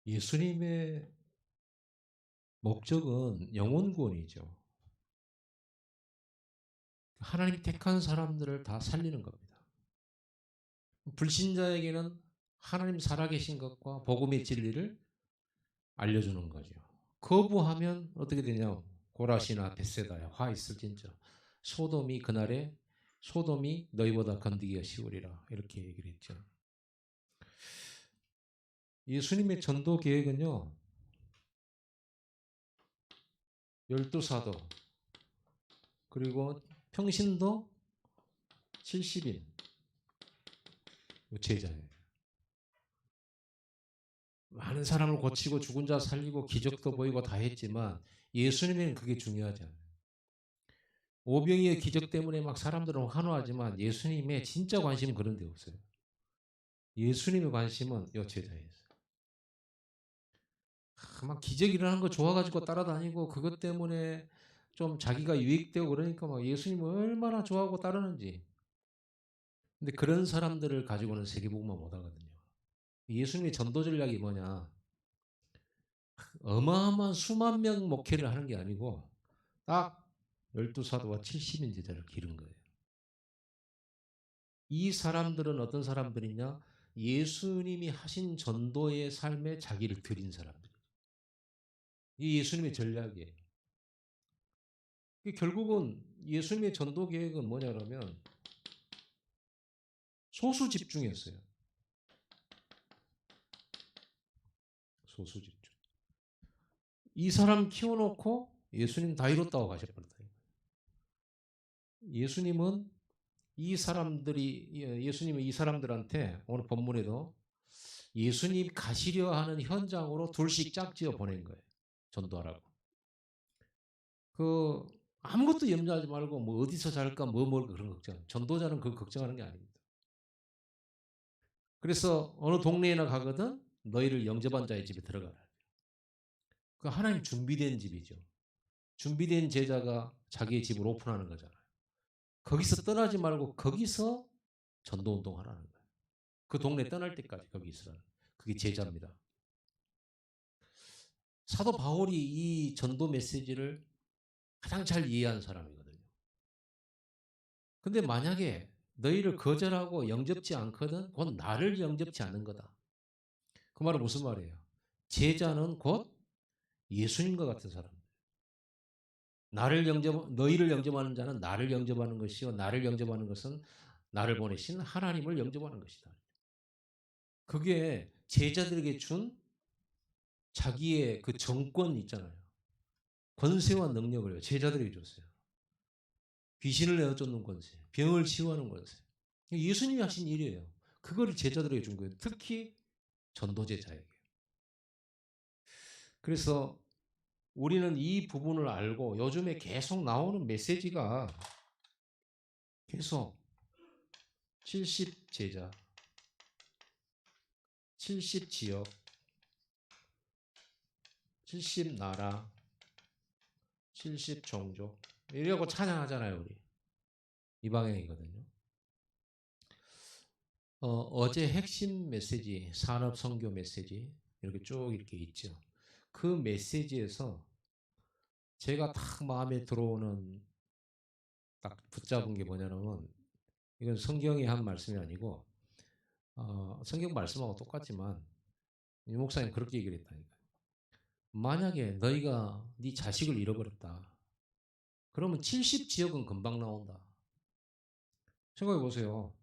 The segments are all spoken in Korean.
예수님의 목적은 영혼 구원이죠. 하나님 택한 사람들을 다 살리는 겁니다. 불신자에게는 하나님 살아계신 것과 복음의 진리를 알려주는 거죠. 거부하면 어떻게 되냐? 고라시나 벳세다야 화 있을진저 소돔이 그날에 소돔이 너희보다 건드기가 쉬우리라 이렇게 얘기를 했죠. 예수님의 전도 계획은요. 열두 사도 그리고 평신도 70인 제자예요. 많은 사람을 고치고 죽은 자 살리고 기적도 보이고 다 했지만 예수님에는 그게 중요하지 않아요. 오병이의 기적 때문에 막 사람들은 환호하지만 예수님의 진짜 관심은 그런 데 없어요. 예수님의 관심은 요 제자에 있어요. 막 기적 일어나는 거 좋아가지고 따라다니고 그것 때문에 좀 자기가 유익되고 그러니까 막 예수님을 얼마나 좋아하고 따르는지. 근데 그런 사람들을 가지고는 세계복음화 못하거든요. 예수님의 전도 전략이 뭐냐? 어마어마한 수만 명 목회를 하는 게 아니고 딱 12사도와 70인 제자를 기른 거예요. 이 사람들은 어떤 사람들이냐? 예수님이 하신 전도의 삶에 자기를 드린 사람들. 이 예수님의 전략이에요. 결국은 예수님의 전도 계획은 뭐냐 그러면 소수 집중했어요. 소수 집중. 이 사람 키워놓고 예수님 다 이뤘다고 가셔버렸다. 예수님은 예수님은 이 사람들한테 오늘 본문에도 예수님 가시려 하는 현장으로 둘씩 짝지어 보낸 거예요. 전도하라고. 그 아무것도 염려하지 말고 뭐 어디서 잘까 뭐 먹을까 그런 걱정. 전도자는 그 걱정하는 게 아닙니다. 그래서 어느 동네에나 가거든 너희를 영접한 자의 집에 들어가라. 그 하나님 준비된 집이죠. 준비된 제자가 자기의 집을 오픈하는 거잖아요. 거기서 떠나지 말고 거기서 전도 운동하라는 거예요. 그 동네 떠날 때까지 거기 있으라는. 그게 제자입니다. 사도 바울이 이 전도 메시지를 가장 잘 이해한 사람이거든요. 근데 만약에 너희를 거절하고 영접지 않거든 곧 나를 영접지 않는 거다. 그 말은 무슨 말이에요? 제자는 곧 예수님과 같은 사람. 너희를 영접하는 자는 나를 영접하는 것이요. 나를 영접하는 것은 나를 보내신 하나님을 영접하는 것이다. 그게 제자들에게 준 자기의 그 정권 있잖아요. 권세와 능력을 제자들에게 줬어요. 귀신을 내어쫓는 권세, 병을 치유하는 권세. 예수님이 하신 일이에요. 그거를 제자들에게 준 거예요. 특히 전도 제자에게. 그래서 우리는 이 부분을 알고 요즘에 계속 나오는 메시지가 계속 70 제자, 70 지역, 70 나라, 70 종족 이러고 찬양하잖아요, 우리. 이 방향이거든요. 어제 핵심 메시지, 산업 선교 메시지 이렇게 쭉 이렇게 있죠. 그 메시지에서 제가 딱 마음에 들어오는 딱 붙잡은 게 뭐냐면 이건 성경이 한 말씀이 아니고 성경 말씀하고 똑같지만 이 목사님 그렇게 얘기를 했다니까요. 만약에 너희가 네 자식을 잃어버렸다. 그러면 70 지역은 금방 나온다. 생각해 보세요.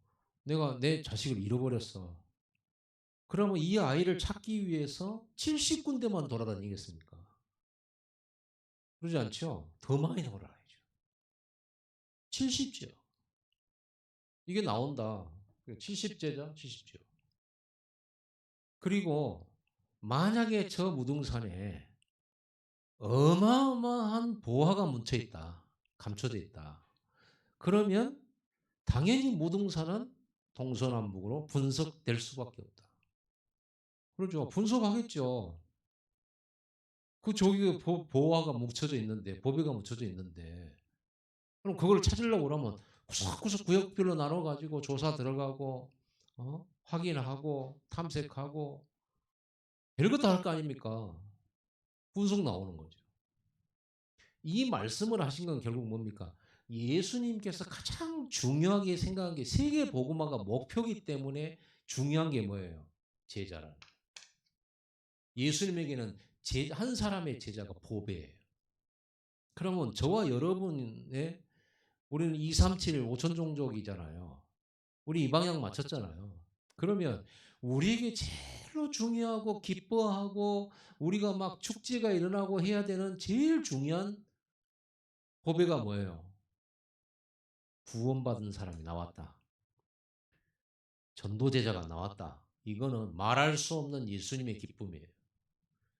내가 내 자식을 잃어버렸어. 그러면 이 아이를 찾기 위해서 70군데만 돌아다니겠습니까? 그러지 않죠? 더 많이 돌아가야죠. 70지역. 이게 나온다. 70제자, 70지역. 그리고 만약에 저 무등산에 어마어마한 보화가 묻혀 있다. 감춰져 있다. 그러면 당연히 무등산은 동서남북으로 분석될 수밖에 없다. 그렇죠. 분석하겠죠. 그 저기 보화가 묻혀져 있는데, 보배가 묻혀져 있는데, 그럼 그걸 찾으려고 그러면 구석구석 구역별로 나눠가지고 조사 들어가고, 확인하고, 탐색하고, 별거 다 할 거 아닙니까? 분석 나오는 거죠. 이 말씀을 하신 건 결국 뭡니까? 예수님께서 가장 중요하게 생각한 게 세계 복음화가 목표이기 때문에 중요한 게 뭐예요? 제자라는. 예수님에게는 한 사람의 제자가 보배예요. 그러면 저와 여러분의 우리는 237 5천 종족이잖아요. 우리 이 방향 맞췄잖아요. 그러면 우리에게 제일로 중요하고 기뻐하고 우리가 막 축제가 일어나고 해야 되는 제일 중요한 보배가 뭐예요? 구원받은 사람이 나왔다. 전도제자가 나왔다. 이거는 말할 수 없는 예수님의 기쁨이에요.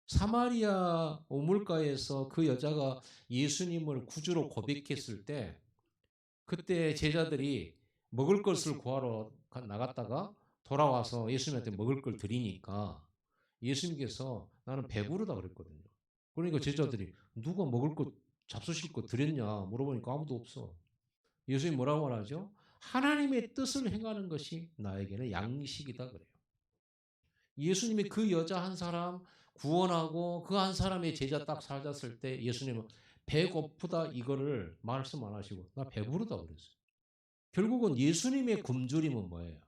사마리아 오물가에서 그 여자가 예수님을 구주로 고백했을 때 그때 제자들이 먹을 것을 구하러 나갔다가 돌아와서 예수님한테 먹을 걸 드리니까 예수님께서 나는 배부르다 그랬거든요. 그러니까 제자들이 누가 먹을 것 잡수실 거 드렸냐 물어보니까 아무도 없어. 예수님 뭐라고 말하죠? 하나님의 뜻을 행하는 것이 나에게는 양식이다 그래요. 예수님이 그 여자 한 사람 구원하고 그 한 사람의 제자 딱 살았을 때 예수님은 배고프다 이거를 말씀 안 하시고 나 배부르다 그랬어요. 결국은 예수님의 굶주림은 뭐예요?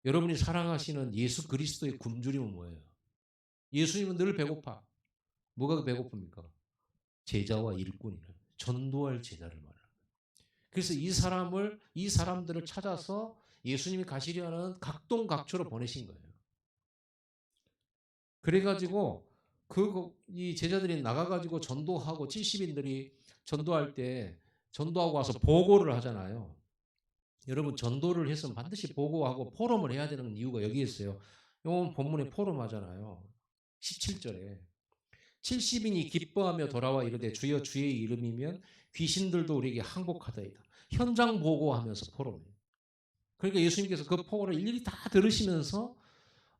여러분이 사랑하시는 예수 그리스도의 굶주림은 뭐예요? 예수님은 늘 배고파. 뭐가 배고픕니까? 제자와 일꾼이라. 전도할 제자를 말합니다. 그래서 이 사람들을 찾아서 예수님이 가시려는 각동각초로 보내신 거예요. 그래가지고 이 제자들이 나가가지고 전도하고 70인들이 전도할 때 전도하고 와서 보고를 하잖아요. 여러분 전도를 했으면 반드시 보고하고 포럼을 해야 되는 이유가 여기 있어요. 요 본문에 포럼 하잖아요. 17절에 70인이 기뻐하며 돌아와 이르되 주여 주의 이름이면 귀신들도 우리에게 항복하다이다. 현장 보고하면서 포럼이에요. 그러니까 예수님께서 그 포고를 일일이 다 들으시면서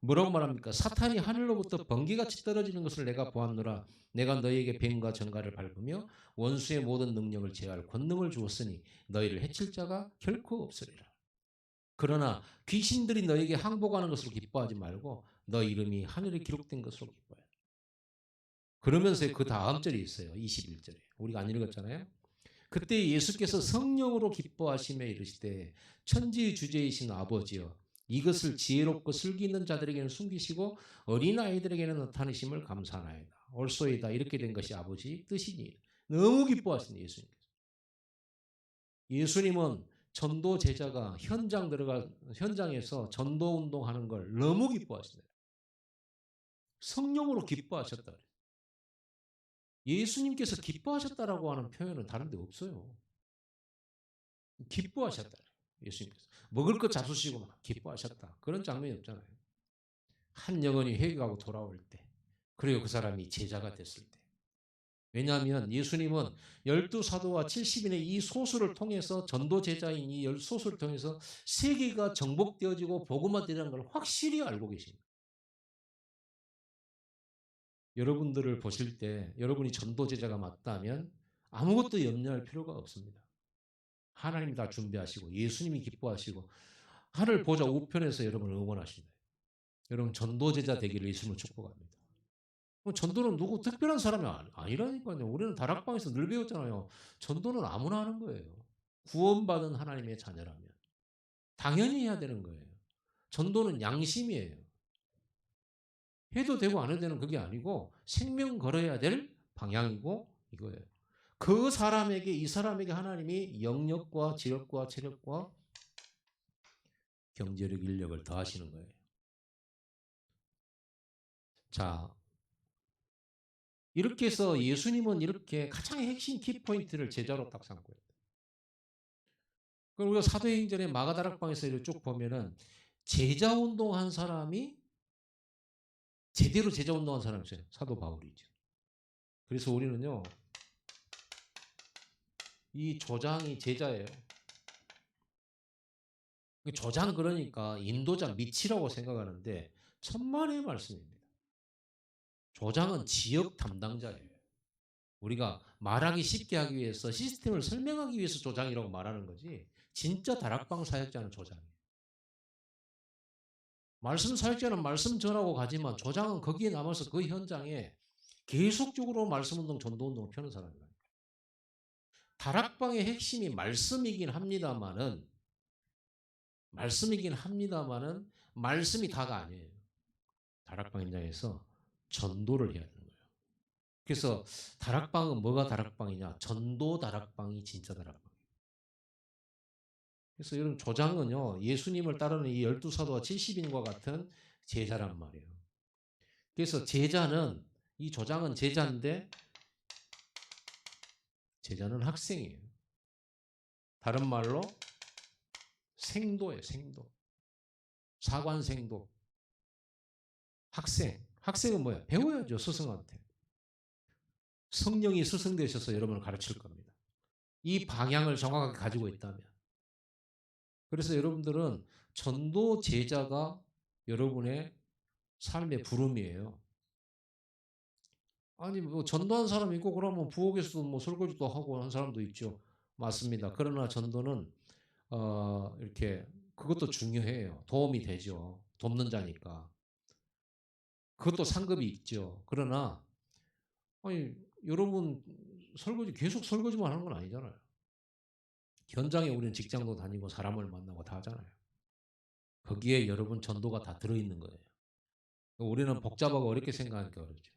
뭐라고 말합니까? 사탄이 하늘로부터 번개같이 떨어지는 것을 내가 보았노라. 내가 너희에게 뱀과 전갈을 밟으며 원수의 모든 능력을 제할 권능을 주었으니 너희를 해칠 자가 결코 없으리라. 그러나 귀신들이 너에게 항복하는 것으로 기뻐하지 말고 너 이름이 하늘에 기록된 것으로 기뻐해. 그러면서 그 다음 절이 있어요. 21절에. 우리가 안 읽었잖아요. 그때 예수께서 성령으로 기뻐하시며 이르시되 천지의 주제이신 아버지여 이것을 지혜롭고 슬기 있는 자들에게는 숨기시고 어린아이들에게는 나타내심을 감사하나이다. 옳소이다. 이렇게 된 것이 아버지 뜻이니. 너무 기뻐하신 예수님께서. 예수님은 전도 제자가 현장에서 전도 운동하는 걸 너무 기뻐하시네요. 성령으로 기뻐하셨다. 예수님께서 기뻐하셨다라고 하는 표현은 다른 데 없어요. 기뻐하셨다. 예수님께서. 먹을 것 잡수시고 막 기뻐하셨다. 그런 장면이 없잖아요. 한 영혼이 회개하고 돌아올 때. 그리고 그 사람이 제자가 됐을 때. 왜냐하면 예수님은 12사도와 70인의 이 소수를 통해서 전도 제자인 이 소수를 통해서 세계가 정복되어지고 복음화되는 걸 확실히 알고 계십니다. 여러분들을 보실 때 여러분이 전도 제자가 맞다면 아무것도 염려할 필요가 없습니다. 하나님이 다 준비하시고 예수님이 기뻐하시고 하늘 보좌 우편에서 여러분을 응원하십니다. 여러분 전도제자 되기를 예수님을 축복합니다. 전도는 누구 특별한 사람이 아니라니까요. 우리는 다락방에서 늘 배웠잖아요. 전도는 아무나 하는 거예요. 구원받은 하나님의 자녀라면 당연히 해야 되는 거예요. 전도는 양심이에요. 해도 되고 안 해도 되는 그게 아니고 생명 걸어야 될 방향이고 이거예요. 그 사람에게 이 사람에게 하나님이 영력과 지력과 체력과 경제력 인력을 더하시는 거예요. 자, 이렇게 해서 예수님은 이렇게 가장 핵심 키포인트를 제자로 딱 삼고 있다. 그럼 우리가 사도행전의 마가다락방에서 이렇게 쭉 보면은 제자 운동한 사람이 제대로 제자 운동한 사람이 있어요. 사도 바울이죠. 그래서 우리는요, 이 조장이 제자예요. 조장 그러니까 인도자 밑이라고 생각하는데 천만의 말씀입니다. 조장은 지역 담당자예요. 우리가 말하기 쉽게 하기 위해서 시스템을 설명하기 위해서 조장이라고 말하는 거지 진짜 다락방 사역자는 조장이에요. 말씀 사역자는 말씀 전하고 가지만 조장은 거기에 남아서 그 현장에 계속적으로 말씀운동, 전도운동을 펴는 사람이에요. 다락방의 핵심이 말씀이긴 합니다만은 말씀이 다가 아니에요. 다락방 현장에서 전도를 해야 되는 거예요. 그래서 다락방은 뭐가 다락방이냐? 전도 다락방이 진짜 다락방. 그래서 여러분 조장은요 예수님을 따르는 이 12사도와 70인과 같은 제자란 말이에요. 그래서 제자는 이 조장은 제자인데 제자는 학생이에요. 다른 말로 생도예요. 생도. 사관생도. 학생. 학생은 뭐야? 배워야죠. 스승한테. 성령이 스승 되셔서 여러분을 가르칠 겁니다. 이 방향을 정확하게 가지고 있다면. 그래서 여러분들은 전도 제자가 여러분의 삶의 부름이에요. 아니 뭐 전도한 사람이 있고 그러면 부엌에서도 뭐 설거지도 하고 하는 사람도 있죠. 맞습니다. 그러나 전도는 이렇게 그것도 중요해요. 도움이 되죠. 돕는 자니까. 그것도 상급이 있죠. 그러나 아니 여러분 설거지 계속 설거지만 하는 건 아니잖아요. 현장에 우리는 직장도 다니고 사람을 만나고 다 하잖아요. 거기에 여러분 전도가 다 들어있는 거예요. 우리는 복잡하고 어렵게 생각하니까 그렇죠.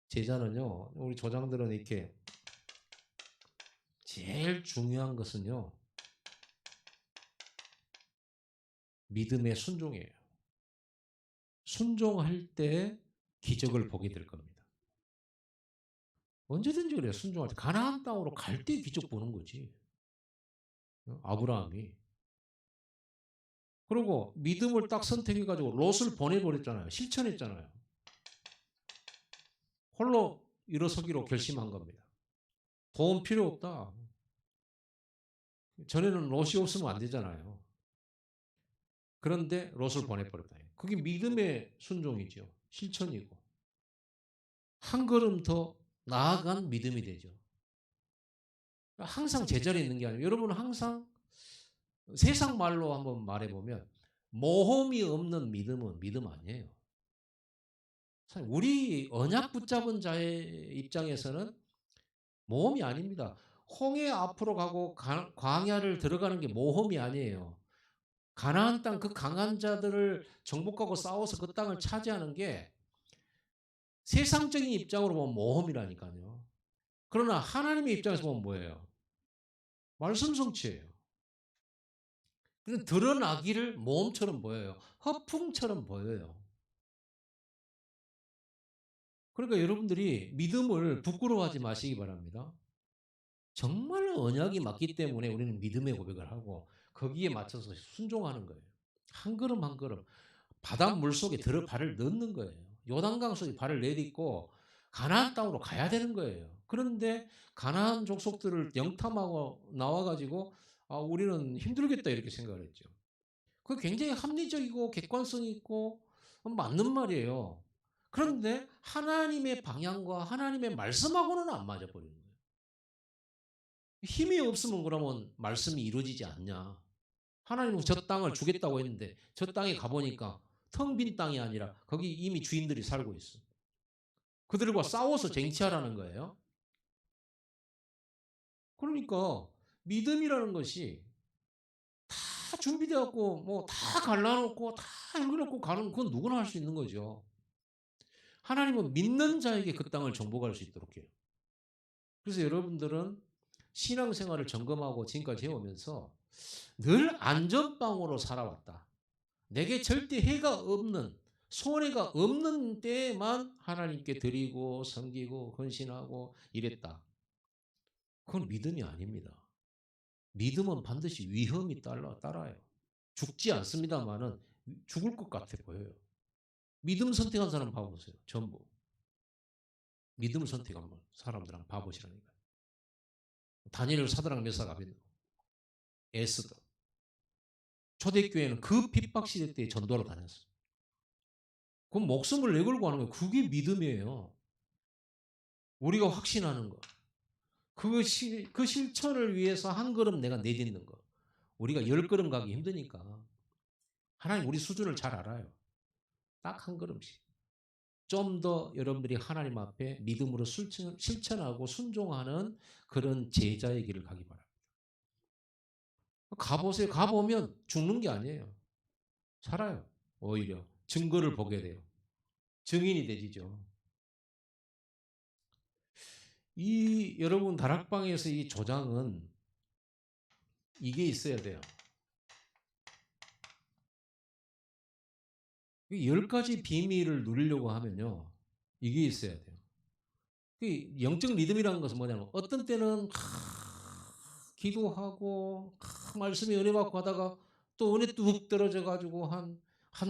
제자는요, 우리 조장들은 이렇게 제일 중요한 것은요, 믿음의 순종이에요. 순종할 때 기적을 보게 될 겁니다. 언제든지 그래요. 순종할 때. 가나안 땅으로 갈 때 기적 보는 거지. 아브라함이. 그리고 믿음을 딱 선택해가지고 롯을 보내버렸잖아요. 실천했잖아요. 홀로 일어서기로 결심한 겁니다. 도움 필요 없다. 전에는 롯이 없으면 안 되잖아요. 그런데 롯을 보내버렸다. 그게 믿음의 순종이죠. 실천이고. 한 걸음 더 나아간 믿음이 되죠. 항상 제자리에 있는 게 아니고 여러분은 항상 세상 말로 한번 말해보면 모험이 없는 믿음은 믿음 아니에요. 우리 언약 붙잡은 자의 입장에서는 모험이 아닙니다. 홍해 앞으로 가고 광야를 들어가는 게 모험이 아니에요. 가나안 땅 그 강한 자들을 정복하고 싸워서 그 땅을 차지하는 게 세상적인 입장으로 보면 모험이라니까요. 그러나 하나님의 입장에서 보면 뭐예요? 말씀 성취예요. 드러나기를 모험처럼 보여요. 허풍처럼 보여요. 그러니까 여러분들이 믿음을 부끄러워하지 마시기 바랍니다. 정말 언약이 맞기 때문에 우리는 믿음의 고백을 하고 거기에 맞춰서 순종하는 거예요. 한 걸음 한 걸음 바닷물 속에 발을 넣는 거예요. 요단강 속에 발을 내딛고 가나안 땅으로 가야 되는 거예요. 그런데 가나안 족속들을 영탐하고 나와가지고 우리는 힘들겠다 이렇게 생각을 했죠. 그게 굉장히 합리적이고 객관성이 있고 맞는 말이에요. 그런데 하나님의 방향과 하나님의 말씀하고는 안 맞아버리는 거예요. 힘이 없으면 그러면 말씀이 이루어지지 않냐. 하나님은 저 땅을 주겠다고 했는데 저 땅에 가보니까 텅 빈 땅이 아니라 거기 이미 주인들이 살고 있어. 그들과 싸워서 쟁취하라는 거예요. 그러니까 믿음이라는 것이 다 준비되었고 뭐 다 갈라놓고 다 읽어놓고 가는 그건 누구나 할 수 있는 거죠. 하나님은 믿는 자에게 그 땅을 정복할 수 있도록 해요. 그래서 여러분들은 신앙생활을 점검하고 지금까지 해오면서 늘 안전빵으로 살아왔다. 내게 절대 해가 없는 손해가 없는 때만 하나님께 드리고 섬기고 헌신하고 이랬다. 그건 믿음이 아닙니다. 믿음은 반드시 위험이 따라요. 죽지 않습니다만은 죽을 것 같아 보여요. 믿음 선택한 사람 봐보세요. 전부. 믿음을 선택한 사람들 한번 봐보시라니까요. 다니엘, 사드락, 메삭, 아벤노고, 에스더. 초대교회는 그 핍박 시대 때 전도로 다녔어요. 그럼 목숨을 내걸고 하는 거예요. 그게 믿음이에요. 우리가 확신하는 거. 그 실천을 위해서 한 걸음 내가 내딛는 거. 우리가 10걸음 가기 힘드니까. 하나님 우리 수준을 잘 알아요. 딱 한 걸음씩. 좀 더 여러분들이 하나님 앞에 믿음으로 실천하고 순종하는 그런 제자의 길을 가기 바랍니다. 가보세요. 가보면 죽는 게 아니에요. 살아요. 오히려 증거를 보게 돼요. 증인이 되지죠. 이 여러분 다락방에서 이 조장은 이게 있어야 돼요. 10가지 비밀을 누리려고 하면요. 이게 있어야 돼요. 영적 리듬이라는 것은 뭐냐면 어떤 때는 기도하고 말씀에 은혜 받고 하다가 또 은혜 뚝 떨어져 가지고 한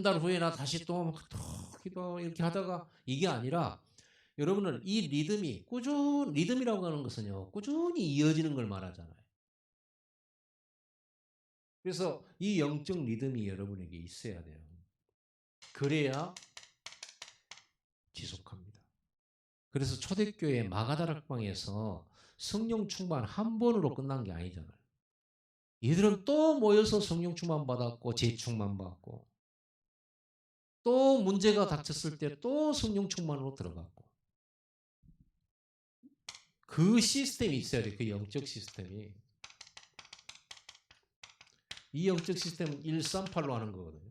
달 후에나 다시 또 기도 이렇게 하다가 이게 아니라 여러분은 이 리듬이 리듬이라고 하는 것은요. 꾸준히 이어지는 걸 말하잖아요. 그래서 이 영적 리듬이 여러분에게 있어야 돼요. 그래야 지속합니다. 그래서 초대교회 마가다락방에서 성령 충만 한 번으로 끝난 게 아니잖아요. 얘들은 또 모여서 성령 충만 받았고 재충만 받고 또 문제가 닥쳤을 때 또 성령 충만으로 들어갔고 그 시스템이 있어야 돼. 그 영적 시스템이. 이 영적 시스템은 138로 하는 거거든요.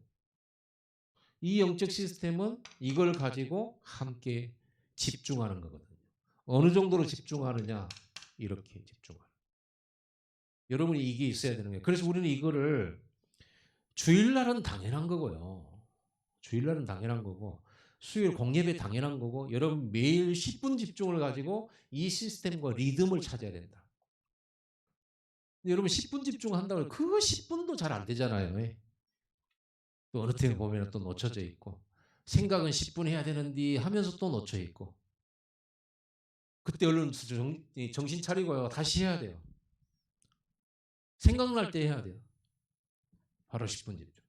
이 영적 시스템은 이걸 가지고 함께 집중하는 거거든요. 어느 정도로 집중하느냐? 이렇게 집중하는. 여러분이 이게 있어야 되는 거예요. 그래서 우리는 이거를 주일날은 당연한 거고요. 주일날은 당연한 거고 수요일 공예배 당연한 거고 여러분 매일 10분 집중을 가지고 이 시스템과 리듬을 찾아야 된다. 여러분 10분 집중한다고 그 10분도 잘 안 되잖아요. 또 어느 때 보면 또 놓쳐져 있고 생각은 10분 해야 되는데 하면서 또 놓쳐 있고 그때 얼른 정신 차리고요. 다시 해야 돼요. 생각날 때 해야 돼요. 바로 10분 집중.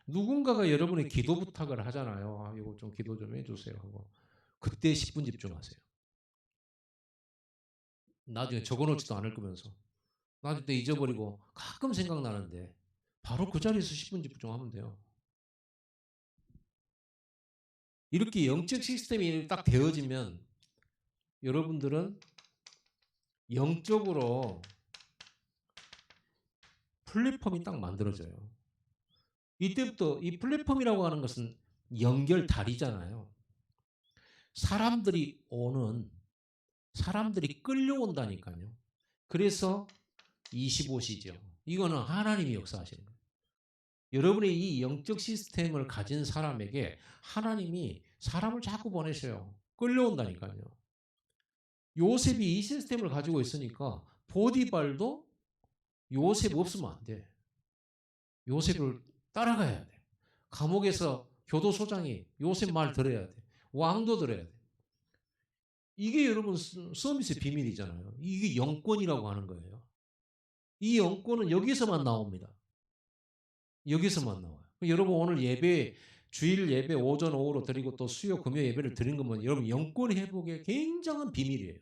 누군가가 여러분의 기도 부탁을 하잖아요. 아, 이거 좀 기도 좀 해주세요 하고 그때 10분 집중하세요. 나중에 적어놓지도 않을 거면서 나중에 또 잊어버리고 가끔 생각나는데 바로 그 자리에서 10분 집중하면 돼요. 이렇게 영적 시스템이 딱 되어지면 여러분들은 영적으로 플랫폼이 딱 만들어져요. 이때부터 이 플랫폼이라고 하는 것은 연결다리잖아요. 사람들이 끌려온다니까요. 그래서 25시죠. 이거는 하나님이 역사하시는 거예요. 여러분의 이 영적 시스템을 가진 사람에게 하나님이 사람을 자꾸 보내셔요. 끌려온다니까요. 요셉이 이 시스템을 가지고 있으니까 보디발도 요셉 없으면 안 돼. 요셉을 따라가야 돼. 감옥에서 교도소장이 요셉 말 들어야 돼. 왕도 들어야 돼. 이게 여러분 서비스의 비밀이잖아요. 이게 영권이라고 하는 거예요. 이 영권은 여기서만 나옵니다. 여기서만 나와요. 여러분 오늘 예배 주일 예배 오전 오후로 드리고 또 수요 금요 예배를 드린 것만 여러분 영권 회복의 굉장한 비밀이에요.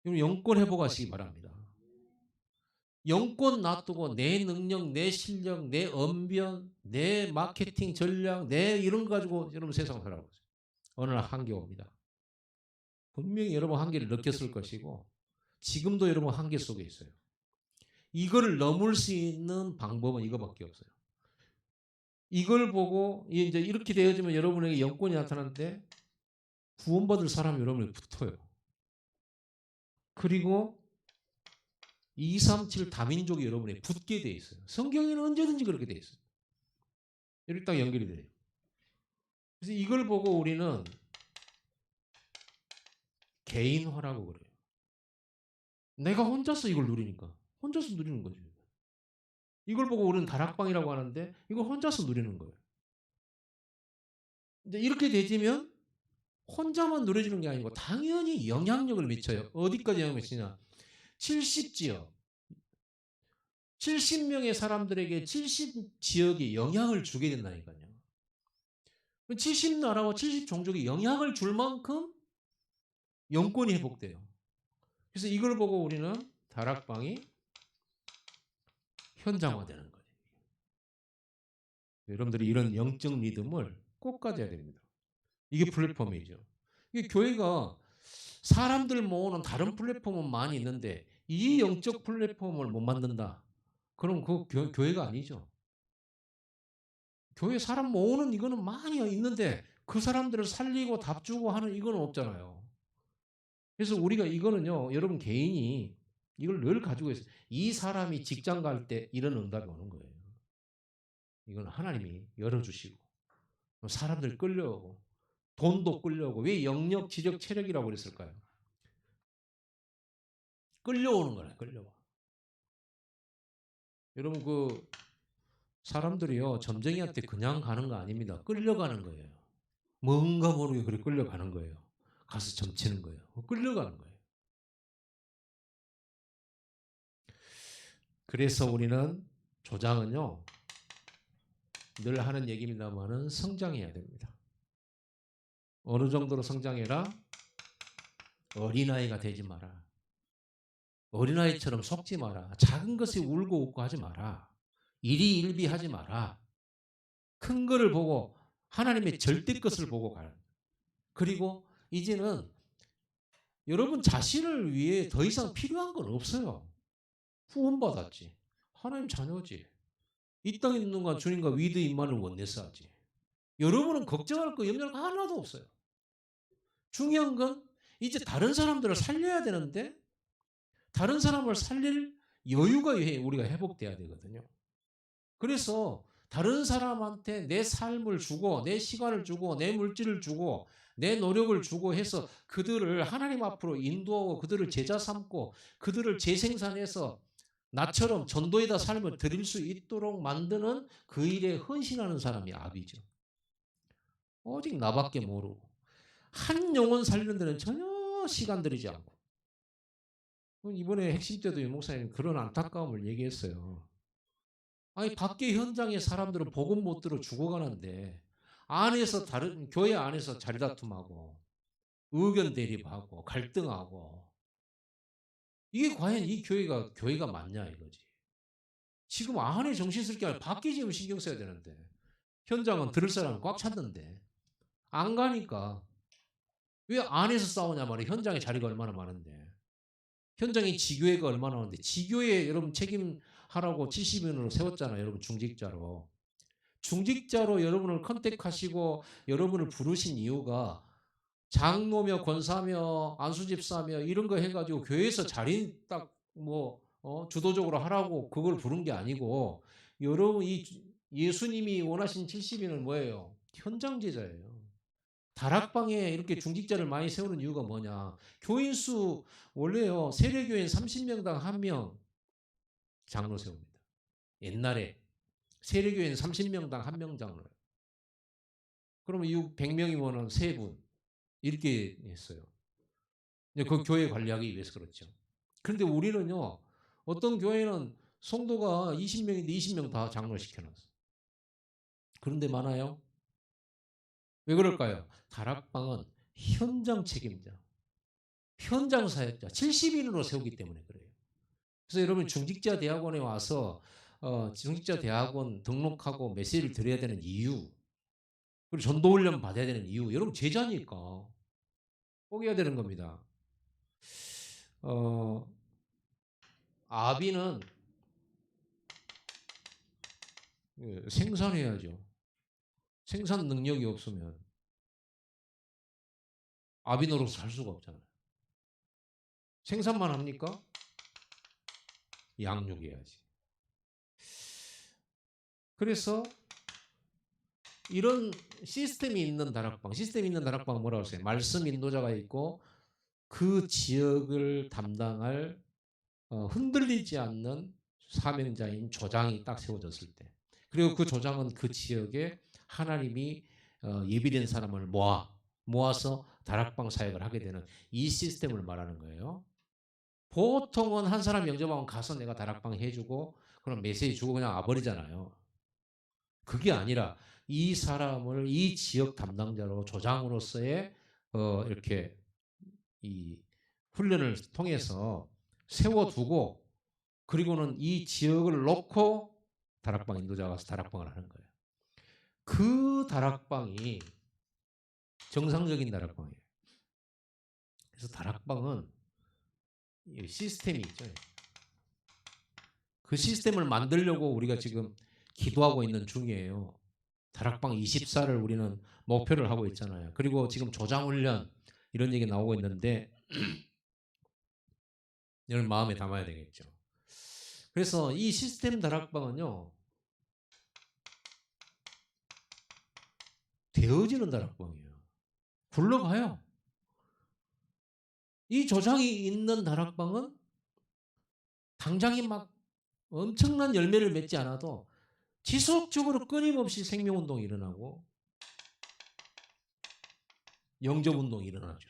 여러분 영권 회복하시기 바랍니다. 영권 놔두고 내 능력, 내 실력, 내 언변, 내 마케팅 전략, 내 이런 거 가지고 여러분 세상 살아보세요. 어느 날 한계 옵니다. 분명히 여러분 한계를 느꼈을 것이고 지금도 여러분 한계 속에 있어요. 이거를 넘을 수 있는 방법은 이거밖에 없어요. 이걸 보고 이제 이렇게 되어지면 여러분에게 영권이 나타나는데 구원받을 사람이 여러분에게 붙어요. 그리고 237 다민족이 여러분에게 붙게 돼 있어요. 성경에는 언제든지 그렇게 돼 있어요. 이렇게 딱 연결이 돼요. 그래서 이걸 보고 우리는 개인화라고 그래요. 내가 혼자서 이걸 누리니까 혼자서 누리는 거죠. 이걸 보고 우리는 다락방이라고 하는데 이거 혼자서 누리는 거예요. 근데 이렇게 되지면 혼자만 누려지는 게 아니고 당연히 영향력을 미쳐요. 어디까지 영향을 미치냐? 70지역. 70명의 사람들에게 70지역이 영향을 주게 된다니까요. 70나라와 70종족이 영향을 줄 만큼 영권이 회복돼요. 그래서 이걸 보고 우리는 다락방이 현장화되는 거예요. 여러분들이 이런 영적 리듬을 꼭 가져야 됩니다. 이게 플랫폼이죠. 이게 교회가 사람들 모으는 다른 플랫폼은 많이 있는데 이 영적 플랫폼을 못 만든다. 그럼 그 교회가 아니죠. 교회 사람 모으는 이거는 많이 있는데 그 사람들을 살리고 답 주고 하는 이거는 없잖아요. 그래서 우리가 이거는요, 여러분 개인이 이걸 늘 가지고 있어요. 이 사람이 직장 갈 때 이런 응답이 오는 거예요. 이건 하나님이 열어주시고 사람들 끌려오고 돈도 끌려오고. 왜 영역, 지적, 체력이라고 그랬을까요? 끌려오는 거예요. 끌려와. 여러분 그 사람들이요 점쟁이한테 그냥 가는 거 아닙니다. 끌려가는 거예요. 뭔가 모르게 그렇게 끌려가는 거예요. 가서 점치는 거예요. 끌려가는 거예요. 그래서 우리는 조장은요 늘 하는 얘기입니다만은 성장해야 됩니다. 어느 정도로 성장해라? 어린아이가 되지 마라. 어린아이처럼 속지 마라. 작은 것에 울고 웃고 하지 마라. 일희일비하지 마라. 큰 거를 보고 하나님의 절대 것을 보고 가라. 그리고 이제는 여러분 자신을 위해 더 이상 필요한 건 없어요. 후원받았지. 하나님 자녀지. 이 땅에 있는 건 주님과 위드 임만을 원내서 하지. 여러분은 걱정할 거 염려할 거 하나도 없어요. 중요한 건 이제 다른 사람들을 살려야 되는데 다른 사람을 살릴 여유가 우리가 회복돼야 되거든요. 그래서 다른 사람한테 내 삶을 주고 내 시간을 주고 내 물질을 주고 내 노력을 주고 해서 그들을 하나님 앞으로 인도하고 그들을 제자 삼고 그들을 재생산해서 나처럼 전도에다 삶을 드릴 수 있도록 만드는 그 일에 헌신하는 사람이 아비죠. 오직 나밖에 모르고 한 영혼 살리는 데는 전혀 시간 들이지 않고. 이번에 핵심 때도 유 목사님 그런 안타까움을 얘기했어요. 아니 밖에 현장에 사람들은 복음 못 들어 죽어가는데 안에서 다른 교회 안에서 자리다툼하고 의견 대립하고 갈등하고 이게 과연 이 교회가 맞냐 이거지. 지금 안에 정신 쓸 게 아니라 밖에 지금 신경 써야 되는데 현장은 들을 사람은 꽉 찼는데 안 가니까 왜 안에서 싸우냐 말이에요. 현장에 자리가 얼마나 많은데 현장에 지교회가 얼마나 많은데 지교회 여러분 책임하라고 70인으로 세웠잖아요. 여러분 중직자로. 중직자로 여러분을 컨택하시고 여러분을 부르신 이유가 장로며 권사며 안수집사며 이런 거 해가지고 교회에서 자리 딱 주도적으로 하라고 그걸 부른 게 아니고 여러분 예수님이 원하신 70인은 뭐예요? 현장 제자예요. 다락방에 이렇게 중직자를 많이 세우는 이유가 뭐냐? 교인 수 원래요 세례교인 30명당 1명 장로 세웁니다. 옛날에 세례교인 30명당 1명 장로예요. 그러면 이 100명이면은 3분 이렇게 했어요. 그 교회 관리하기 위해서 그렇죠. 그런데 우리는요 어떤 교회는 성도가 20명인데 20명 다 장로 시켜놨어. 그런데 많아요. 왜 그럴까요? 다락방은 현장 책임자, 현장 사역자 70인으로 세우기 때문에 그래요. 그래서 여러분 중직자 대학원에 와서 중직자 대학원 등록하고 메시지를 드려야 되는 이유, 그리고 전도 훈련 받아야 되는 이유, 여러분 제자니까 꼭 해야 되는 겁니다. 아비는 생산해야죠. 생산 능력이 없으면 아비 노릇을 할 수가 없잖아요. 생산만 합니까? 양육해야지. 그래서 이런 시스템이 있는 다락방은 뭐라고 했어요? 말씀 인도자가 있고 그 지역을 담당할 흔들리지 않는 사명자인 조장이 딱 세워졌을 때, 그리고 그 조장은 그 지역에 하나님이 예비된 사람을 모아서 다락방 사역을 하게 되는 이 시스템을 말하는 거예요. 보통은 한 사람 영접하면 가서 내가 다락방 해주고 그럼 메시지 주고 그냥 와버리잖아요. 그게 아니라 이 사람을 이 지역 담당자로 조장으로서의 이렇게 이 훈련을 통해서 세워두고 그리고는 이 지역을 놓고 다락방 인도자가 와서 다락방을 하는 거예요. 그 다락방이 정상적인 다락방이에요. 그래서 다락방은 시스템이 있죠. 그 시스템을 만들려고 우리가 지금 기도하고 있는 중이에요. 다락방 24를 우리는 목표를 하고 있잖아요. 그리고 지금 조장훈련 이런 얘기 나오고 있는데 이걸 마음에 담아야 되겠죠. 그래서 이 시스템 다락방은요, 되어지는 다락방이에요. 굴러가요. 이 조장이 있는 다락방은 당장에 막 엄청난 열매를 맺지 않아도 지속적으로 끊임없이 생명운동이 일어나고 영접운동이 일어나죠.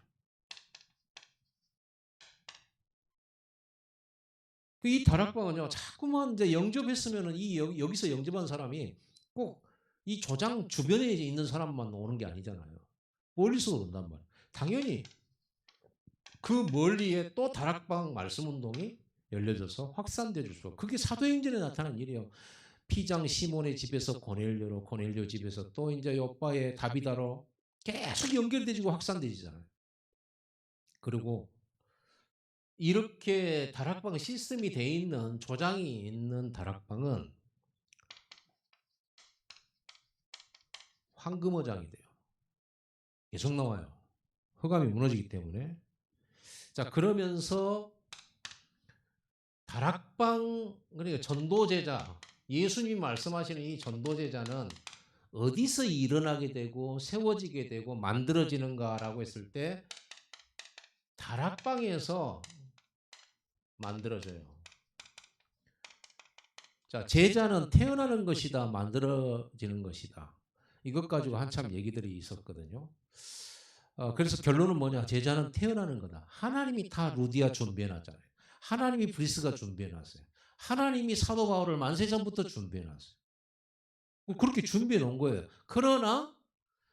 이 다락방은요, 자꾸만 이제 영접했으면은 여기서 영접한 사람이 꼭 이 조장 주변에 있는 사람만 오는 게 아니잖아요. 멀리서 온단 말이에요. 당연히 그 멀리에 또 다락방 말씀 운동이 열려져서 확산돼 주죠. 그게 사도행전에 나타난 일이에요. 피장 시몬의 집에서 고넬료로, 고넬료 집에서 또 이제 요바의 다비다로 계속 연결되지고 확산되지잖아요. 그리고 이렇게 다락방 시스템이 돼 있는 조장이 있는 다락방은 황금어장이 돼요. 계속 나와요. 흑암이 무너지기 때문에. 자, 그러면서 다락방, 그러니까 전도제자, 예수님이 말씀하시는 이 전도제자는 어디서 일어나게 되고 세워지게 되고 만들어지는가라고 했을 때 다락방에서 만들어져요. 자, 제자는 태어나는 것이다, 만들어지는 것이다. 이것 가지고 한참 얘기들이 있었거든요. 그래서 결론은 뭐냐? 제자는 태어나는 거다. 하나님이 다 루디아 준비해놨잖아요. 하나님이 브리스가 준비해놨어요. 하나님이 사도 바울을 만세전부터 준비해놨어요. 그렇게 준비해 놓은 거예요. 그러나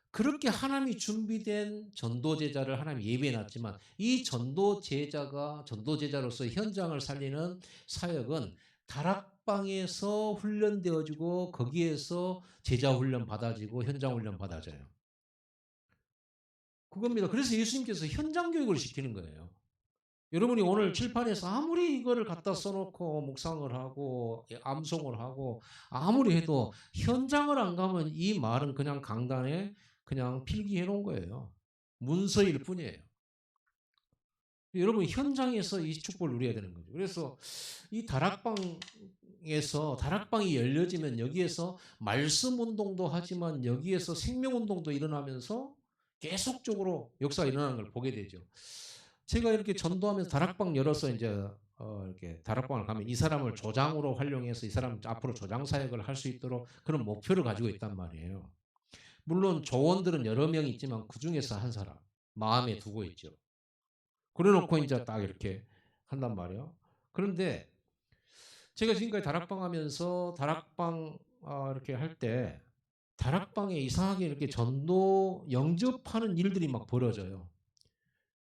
그렇게 하나님이 준비된 전도제자를 하나님이 예비해놨지만 이 전도제자가 전도제자로서 현장을 살리는 사역은 다락방에서 훈련되어지고 거기에서 제자 훈련 받아지고 현장 훈련 받아져요. 그겁니다. 그래서 예수님께서 현장 교육을 시키는 거예요. 여러분이 오늘 칠판에서 아무리 이거를 갖다 써놓고 묵상을 하고 암송을 하고 아무리 해도 현장을 안 가면 이 말은 그냥 강단에 그냥 필기해 놓은 거예요. 문서일 뿐이에요. 여러분 현장에서 이 축복을 누려야 되는 거죠. 그래서 이 다락방에서 다락방이 열려지면 여기에서 말씀 운동도 하지만 여기에서 생명 운동도 일어나면서 계속적으로 역사가 일어나는 걸 보게 되죠. 제가 이렇게 전도하면서 다락방 열어서 이제 이렇게 다락방을 가면 이 사람을 조장으로 활용해서 이 사람 앞으로 조장 사역을 할 수 있도록 그런 목표를 가지고 있단 말이에요. 물론 조원들은 여러 명 있지만 그 중에서 한 사람 마음에 두고 있죠. 그래놓고 이제 딱 이렇게 한단 말이에요. 그런데 제가 지금까지 다락방 하면서 다락방 이렇게 할 때 다락방에 이상하게 이렇게 전도 영접하는 일들이 막 벌어져요.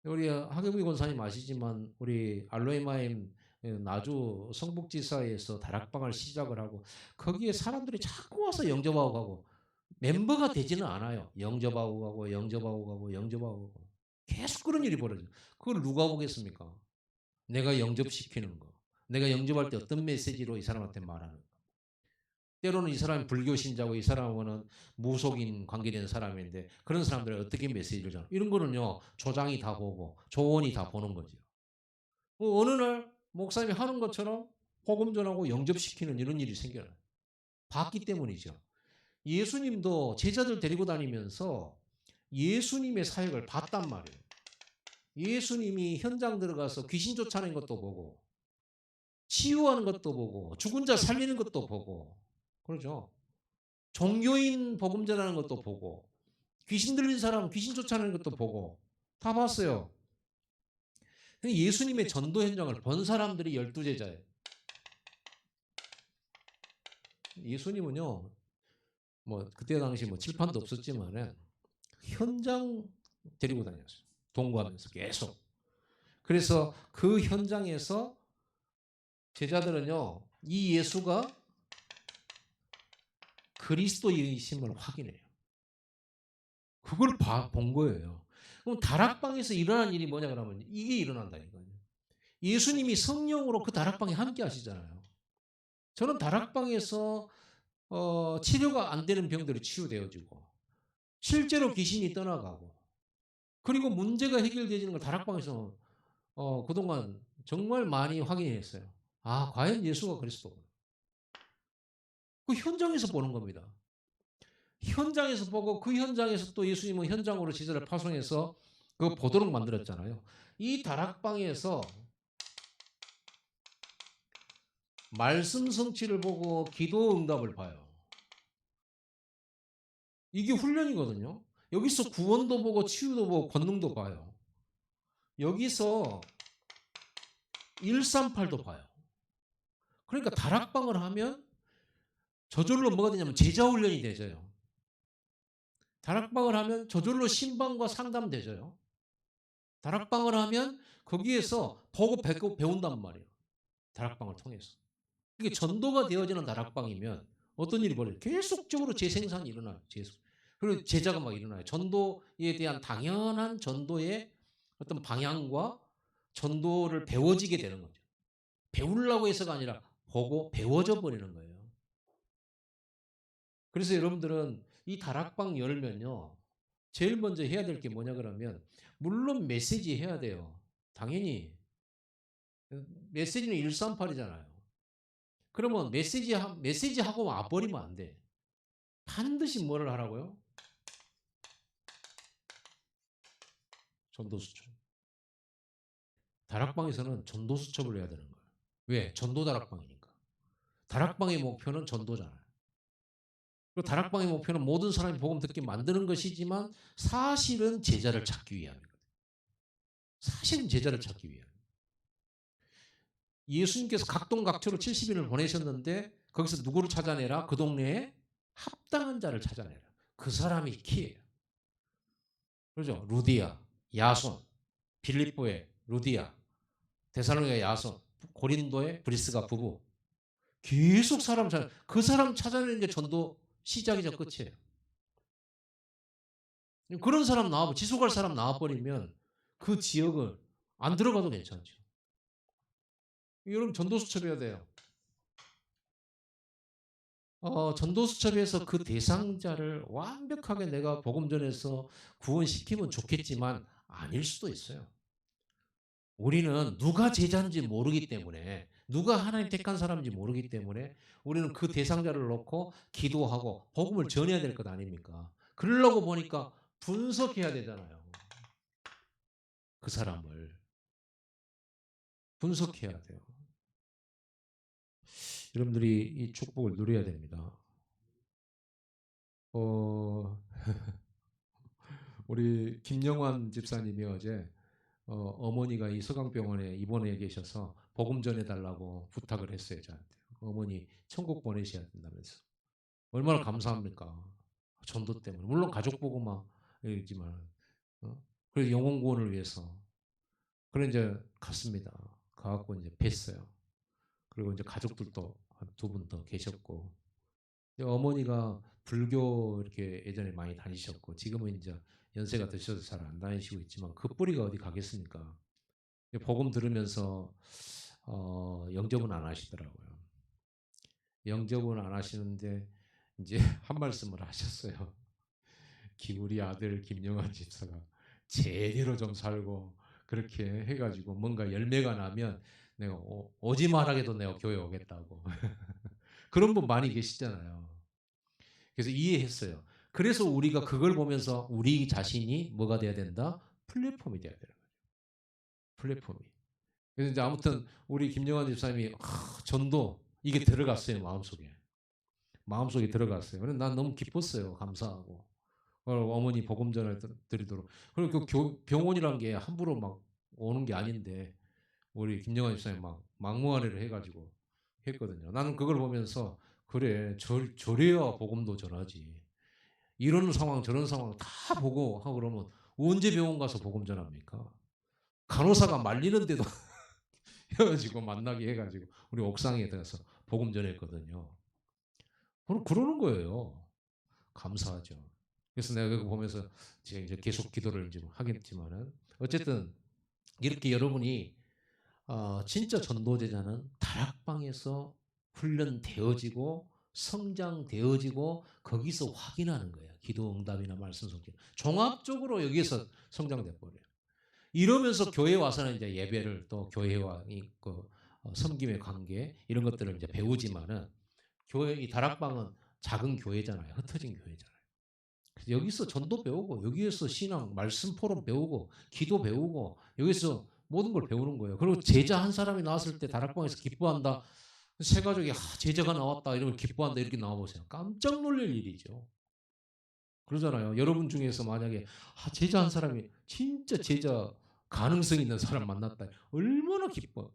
우리 하경미 권사님 아시지만 우리 알로에마임 나주 성북지사에서 다락방을 시작을 하고 거기에 사람들이 자꾸 와서 영접하고 가고 멤버가 되지는 않아요. 영접하고 가고 영접하고 가고 영접하고 가고 계속 그런 일이 벌어져요. 그걸 누가 보겠습니까? 내가 영접시키는 거. 내가 영접할 때 어떤 메시지로 이 사람한테 말하는 거. 때로는 이 사람이 불교 신자고 이 사람은 무속인 관계된 사람인데 그런 사람들이 어떻게 메시지를 전하 이런 거는요 조장이 다 보고 조원이 다 보는 거죠. 어느 날 목사님이 하는 것처럼 복음 전하고 영접시키는 이런 일이 생겨나요. 봤기 때문이죠. 예수님도 제자들 데리고 다니면서 예수님의 사역을 봤단 말이에요. 예수님이 현장 들어가서 귀신 쫓아내는 것도 보고 치유하는 것도 보고 죽은 자 살리는 것도 보고 그러죠. 종교인 복음 전하는 것도 보고 귀신 들린 사람 귀신 쫓아내는 것도 보고 다 봤어요. 예수님의 전도 현장을 본 사람들이 12제자예요. 예수님은요. 뭐 그때 당시 뭐 칠판도 없었지만은 현장 데리고 다녔어요. 동거하면서 계속. 그래서 그 현장에서 제자들은요, 이 예수가 그리스도이심을 확인해요. 그걸 본 거예요. 그럼 다락방에서 일어난 일이 뭐냐 그러면 이게 일어난다니까요. 예수님이 성령으로 그 다락방에 함께 하시잖아요. 저는 다락방에서 치료가 안 되는 병들이 치유되어지고 실제로 귀신이 떠나가고 그리고 문제가 해결되지는 걸 다락방에서 그동안 정말 많이 확인했어요. 아, 과연 예수가 그리스도구나. 그 현장에서 보는 겁니다. 현장에서 보고 그 현장에서 또 예수님은 현장으로 지도를 파송해서 그 보도록 만들었잖아요. 이 다락방에서 말씀 성취를 보고 기도 응답을 봐요. 이게 훈련이거든요. 여기서 구원도 보고 치유도 보고 권능도 봐요. 여기서 138도 봐요. 그러니까 다락방을 하면 저절로 뭐가 되냐면 제자 훈련이 되져요. 다락방을 하면 저절로 신방과 상담 되져요. 다락방을 하면 거기에서 보고 배운단 말이에요. 다락방을 통해서. 이게 전도가 되어지는 다락방이면 어떤 일이 벌어져요? 계속적으로 재생산이 일어나요. 그리고 제자가 막 일어나요. 전도에 대한 당연한 전도의 어떤 방향과 전도를 배워지게 되는 거죠. 배우려고 해서가 아니라 보고 배워져 버리는 거예요. 그래서 여러분들은 이 다락방 열면요. 제일 먼저 해야 될 게 뭐냐 그러면 물론 메시지 해야 돼요. 당연히. 메시지는 138이잖아요. 그러면 메시지하고 와버리면 안 돼. 반드시 뭐를 하라고요? 전도수첩. 다락방에서는 전도수첩을 해야 되는 거예요. 왜? 전도 다락방이니까. 다락방의 목표는 전도잖아요. 그리고 다락방의 목표는 모든 사람이 복음 듣게 만드는 것이지만 사실은 제자를 찾기 위함이거든요. 사실은 제자를 찾기 위함. 예수님께서 각동각처로 70인을 보내셨는데 거기서 누구를 찾아내라? 그 동네에 합당한 자를 찾아내라. 그 사람이 키예요. 그렇죠? 루디아, 야손, 빌립보의 루디아, 데살로니가의 야손, 고린도의 브리스가 부부. 계속 그 사람 찾아내는 게 전도 시작이자 끝이에요. 그런 사람 지속할 사람 나와버리면 그 지역은 안 들어가도 괜찮죠. 여러분 전도수첩해야 돼요. 전도수첩에서 그 대상자를 완벽하게 내가 복음 전해서 구원시키면 좋겠지만 아닐 수도 있어요. 우리는 누가 제자인지 모르기 때문에 누가 하나님 택한 사람인지 모르기 때문에 우리는 그 대상자를 놓고 기도하고 복음을 전해야 될 것 아닙니까? 그러려고 보니까 분석해야 되잖아요. 그 사람을 분석해야 돼요. 여러분들이 이 축복을 누려야 됩니다. 우리 김영환 집사님이 어제 어머니가 이 서강병원에 입원해 계셔서 복음 전해달라고 부탁을 했어요. 저한테. 어머니 천국 보내셔야 된다면서. 얼마나 감사합니까? 전도 때문에. 물론 가족 복음이지만 그래서 영혼 구원을 위해서. 그래 이제 갔습니다. 가갖고 이제 뵀어요. 그리고 이제 가족들도 한 두 분 더 계셨고 어머니가 불교 이렇게 예전에 많이 다니셨고 지금은 이제 연세가 드셔서 잘 안 다니시고 있지만 그 뿌리가 어디 가겠습니까? 복음 들으면서 영접은 안 하시더라고요. 영접은 안 하시는데 이제 한 말씀을 하셨어요. 우리 아들 김영환 집사가 제대로 좀 살고 그렇게 해가지고 뭔가 열매가 나면 내가 오지 말하게도 내가 교회 오겠다고. 그런 분 많이 계시잖아요. 그래서 이해했어요. 그래서 우리가 그걸 보면서 우리 자신이 뭐가 돼야 된다? 플랫폼이 돼야 되는 거죠. 플랫폼이. 그래서 이제 아무튼 우리 김영환 집사님이 전도 이게 들어갔어요. 마음속에 들어갔어요. 그래서 난 너무 기뻤어요. 감사하고. 어머니 복음 전을 드리도록. 그리고 그 병원이란 게 함부로 막 오는 게 아닌데 우리 김영환 집사님 막 막무가내를 해가지고 했거든요. 나는 그걸 보면서 그래 저래야 복음도 전하지. 이런 상황 저런 상황 다 보고 하고 그러면 언제 병원 가서 복음 전합니까? 간호사가 말리는데도 헤어지고 만나게 해가지고 우리 옥상에 들어서 복음 전했거든요. 그러는 거예요. 감사하죠. 그래서 내가 그거 보면서 제가 이제 계속 기도를 이제 하겠지만은 어쨌든 이렇게 여러분이 진짜 전도제자는 다락방에서 훈련되어지고 성장되어지고 거기서 확인하는 거예요. 기도 응답이나 말씀 성취. 종합적으로 여기서 성장돼 버려요. 이러면서 교회 와서는 이제 예배를 또 교회와 그 섬김의 관계 이런 것들을 이제 배우지만은 교회 이 다락방은 작은 교회잖아요. 흩어진 교회잖아요. 그래서 여기서 전도 배우고 여기에서 신앙 말씀 포럼 배우고 기도 배우고 여기서 모든 걸 배우는 거예요. 그리고 제자 한 사람이 나왔을 때 다락방에서 기뻐한다. 새 가족이 제자가 나왔다 이러면 기뻐한다 이렇게 나와보세요. 깜짝 놀랄 일이죠. 그러잖아요. 여러분 중에서 만약에 제자 한 사람이 진짜 제자 가능성 있는 사람 만났다. 얼마나 기뻐.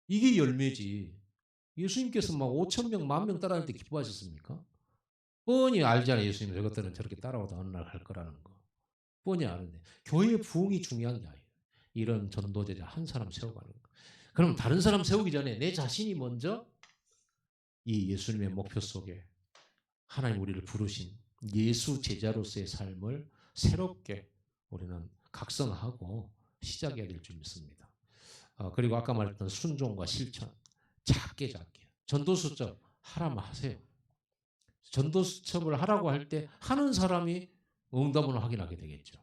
이게 열매지. 예수님께서 막 5천 명, 10,000명 따라할 때 기뻐하셨습니까? 뻔히 알잖아요. 예수님 저것들은 저렇게 따라오다 어느 날 갈 거라는 거. 뻔히 아는데 교회의 부흥이 중요한 게 아니에요. 이런 전도제자 한 사람 세워가는 거. 그럼 다른 사람 세우기 전에 내 자신이 먼저 이 예수님의 목표 속에 하나님 우리를 부르신 예수 제자로서의 삶을 새롭게 우리는 각성하고 시작해야 될 줄 믿습니다. 그리고 아까 말했던 순종과 실천 작게 전도수첩 하라면 하세요. 전도수첩을 하라고 할 때 하는 사람이 응답을 확인하게 되겠죠.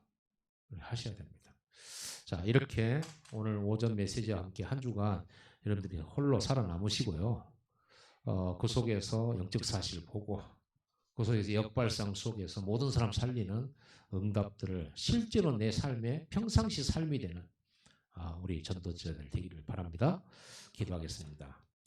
하셔야 됩니다. 자, 이렇게 오늘 오전 메시지와 함께 한 주간 여러분들이 홀로 살아남으시고요. 그 속에서 영적 사실 보고 그 속에서 역발상 속에서 모든 사람 살리는 응답들을 실제로 내 삶의 평상시 삶이 되는 우리 전도자들 되기를 바랍니다. 기도하겠습니다.